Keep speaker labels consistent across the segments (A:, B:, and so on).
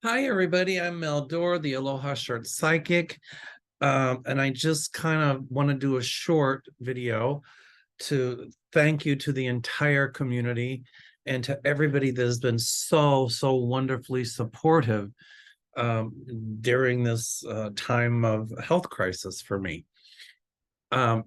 A: Hi, everybody. I'm Doerr, the Aloha Short Psychic. And I just kind of want to do a short video to thank you to the entire community and to everybody that has been so wonderfully supportive um, during this time of health crisis for me. Um,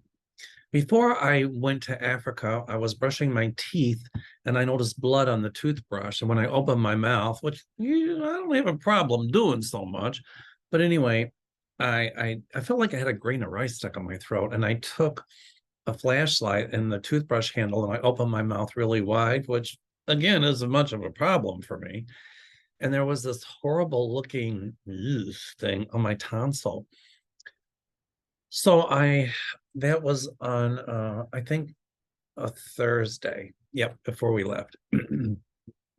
A: Before I went to Africa, I was brushing my teeth and I noticed blood on the toothbrush. And when I opened my mouth, which I don't have a problem doing so much, but anyway, I felt like I had a grain of rice stuck on my throat, and I took a flashlight and the toothbrush handle and I opened my mouth really wide, which again isn't much of a problem for me. And there was this horrible looking thing on my tonsil. So that was on I think a Thursday. Yep, before we left.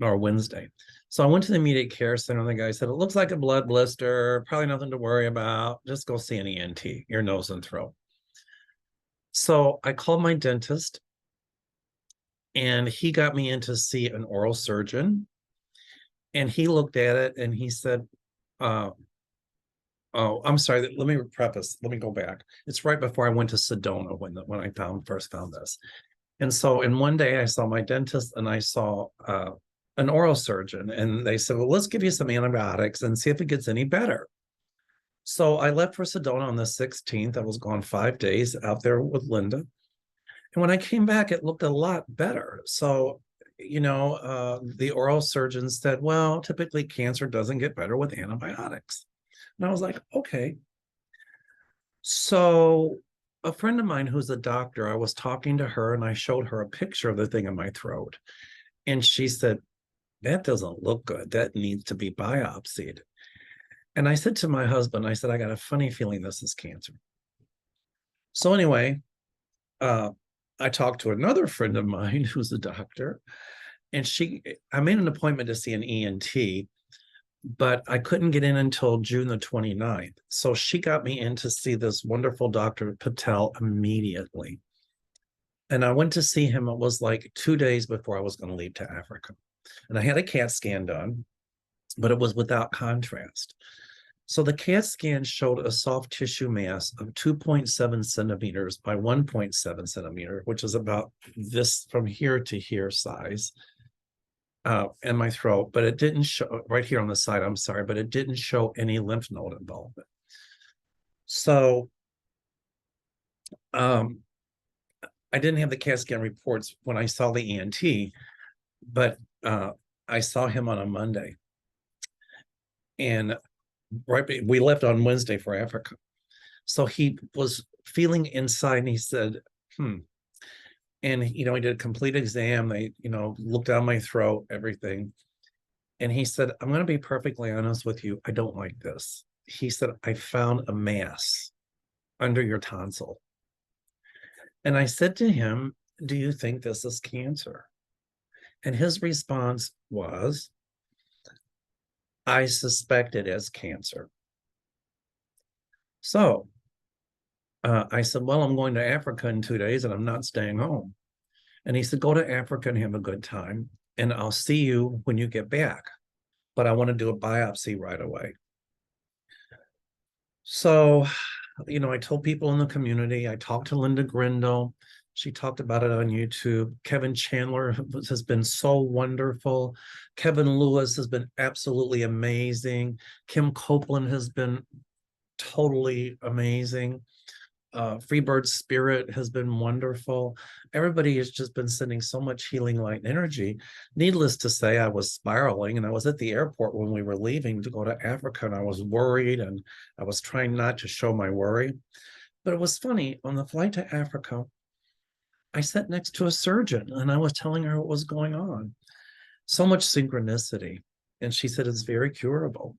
A: Or Wednesday. So I went to the immediate care center, and the guy said, "It looks like a blood blister, probably nothing to worry about. Just go see an ENT, your nose and throat." So I called my dentist, and he got me in to see an oral surgeon. And he looked at it and he said, uh, "Oh, I'm sorry. Let me preface. Let me go back. It's right before I went to Sedona when I first found this." And so in one day, I saw my dentist and I saw an oral surgeon, and they said, "Well, let's give you some antibiotics and see if it gets any better." So I left for Sedona on the 16th. I was gone 5 days out there with Linda. And when I came back, it looked a lot better. So, the oral surgeon said, "Well, typically cancer doesn't get better with antibiotics." And I was like, okay. So a friend of mine who's a doctor, I was talking to her and I showed her a picture of the thing in my throat. And she said, "That doesn't look good. That needs to be biopsied." And I said to my husband, I said, "I got a funny feeling this is cancer." So anyway, uh, I talked to another friend of mine who's a doctor, and I made an appointment to see an ENT, but I couldn't get in until June the 29th. So she got me in to see this wonderful Dr. Patel immediately. And I went to see him. It was like 2 days before I was going to leave to Africa. And I had a CAT scan done, but it was without contrast. So the CAT scan showed a soft tissue mass of 2.7 centimeters by 1.7 centimeter, which is about this from here to here size, in my throat. But it didn't show right here on the side. I'm sorry, but it didn't show any lymph node involvement. So um, I didn't have the CAT scan reports when I saw the ENT, but I saw him on a Monday. And we left on Wednesday for Africa. So he was feeling inside and he said, "Hmm." And, he did a complete exam. They, looked down my throat, everything. And he said, "I'm going to be perfectly honest with you. I don't like this." He said, "I found a mass under your tonsil." And I said to him, "Do you think this is cancer?" And his response was, "I suspect it as cancer." So I said, "Well, I'm going to Africa in 2 days and I'm not staying home." And he said, "Go to Africa and have a good time. And I'll see you when you get back. But I want to do a biopsy right away." So, I told people in the community, I talked to Linda Grindle. She talked about it on YouTube. Kevin Chandler has been so wonderful. Kevin Lewis has been absolutely amazing. Kim Copeland has been totally amazing. Freebird Spirit has been wonderful. Everybody has just been sending so much healing light and energy. Needless to say, I was spiraling, and I was at the airport when we were leaving to go to Africa, and I was worried, and I was trying not to show my worry. But it was funny. On the flight to Africa, I sat next to a surgeon, and I was telling her what was going on. So much synchronicity. And she said, "It's very curable."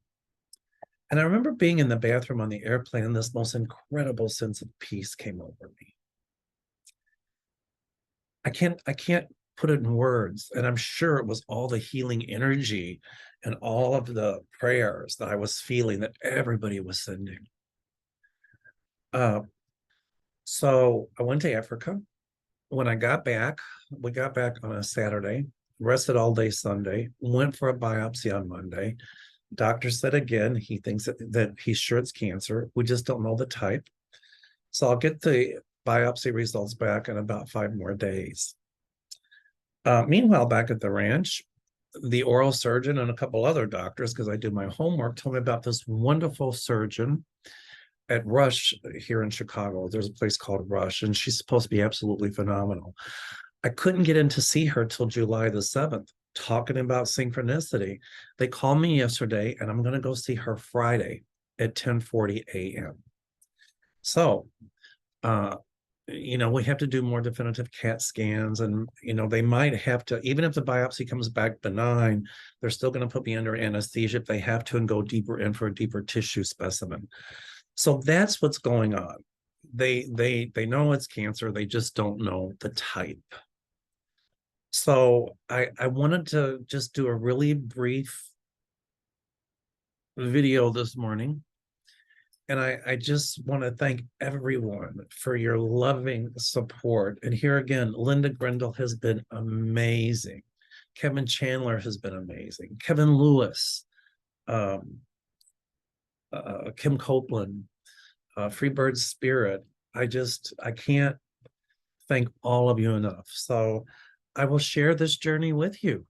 A: And I remember being in the bathroom on the airplane, and this most incredible sense of peace came over me. I can't put it in words. And I'm sure it was all the healing energy and all of the prayers that I was feeling that everybody was sending. Uh, so I went to Africa. When I got back, we got back on a Saturday, rested all day Sunday, went for a biopsy on Monday. Doctor said again, he thinks that he's sure it's cancer. We just don't know the type. So I'll get the biopsy results back in about 5 more days. Meanwhile, back at the ranch, the oral surgeon and a couple other doctors, because I do my homework, told me about this wonderful surgeon at Rush here in Chicago. There's a place called Rush, and she's supposed to be absolutely phenomenal. I couldn't get in to see her till July the 7th, talking about synchronicity. They called me yesterday, and I'm going to go see her Friday at 10:40 a.m. So, uh, we have to do more definitive CAT scans, and, they might have to, even if the biopsy comes back benign, they're still going to put me under anesthesia if they have to and go deeper in for a deeper tissue specimen. So that's what's going on. They know it's cancer, they just don't know the type. So I wanted to just do a really brief video this morning. And I just want to thank everyone for your loving support. And here again, Linda Grindle has been amazing. Kevin Chandler has been amazing. Kevin Lewis, Kim Copeland, Freebird Spirit. I can't thank all of you enough. So I will share this journey with you.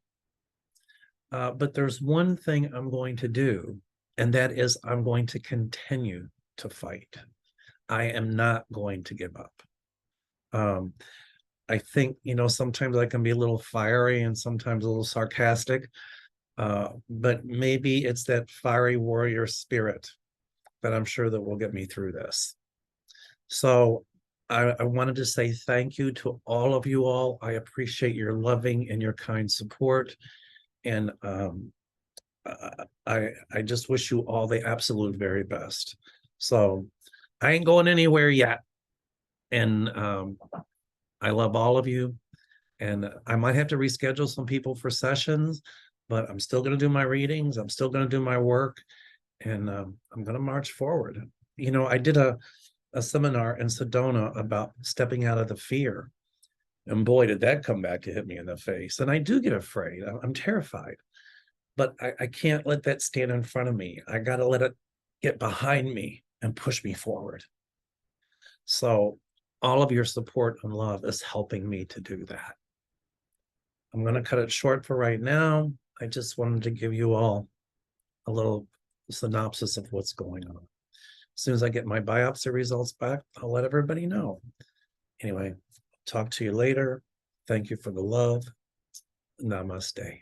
A: But there's one thing I'm going to do, and that is I'm going to continue to fight. I am not going to give up. I think, sometimes I can be a little fiery and sometimes a little sarcastic, but maybe it's that fiery warrior spirit that I'm sure that will get me through this. So I wanted to say thank you to all of you all. I appreciate your loving and your kind support. And I just wish you all the absolute very best. So I ain't going anywhere yet. And I love all of you. And I might have to reschedule some people for sessions, but I'm still going to do my readings. I'm still going to do my work. And I'm going to march forward. I did a seminar in Sedona about stepping out of the fear. And boy, did that come back to hit me in the face. And I do get afraid. I'm terrified. But I can't let that stand in front of me. I got to let it get behind me and push me forward. So all of your support and love is helping me to do that. I'm going to cut it short for right now. I just wanted to give you all a little synopsis of what's going on. As soon as I get my biopsy results back, I'll let everybody know. Anyway, talk to you later. Thank you for the love. Namaste.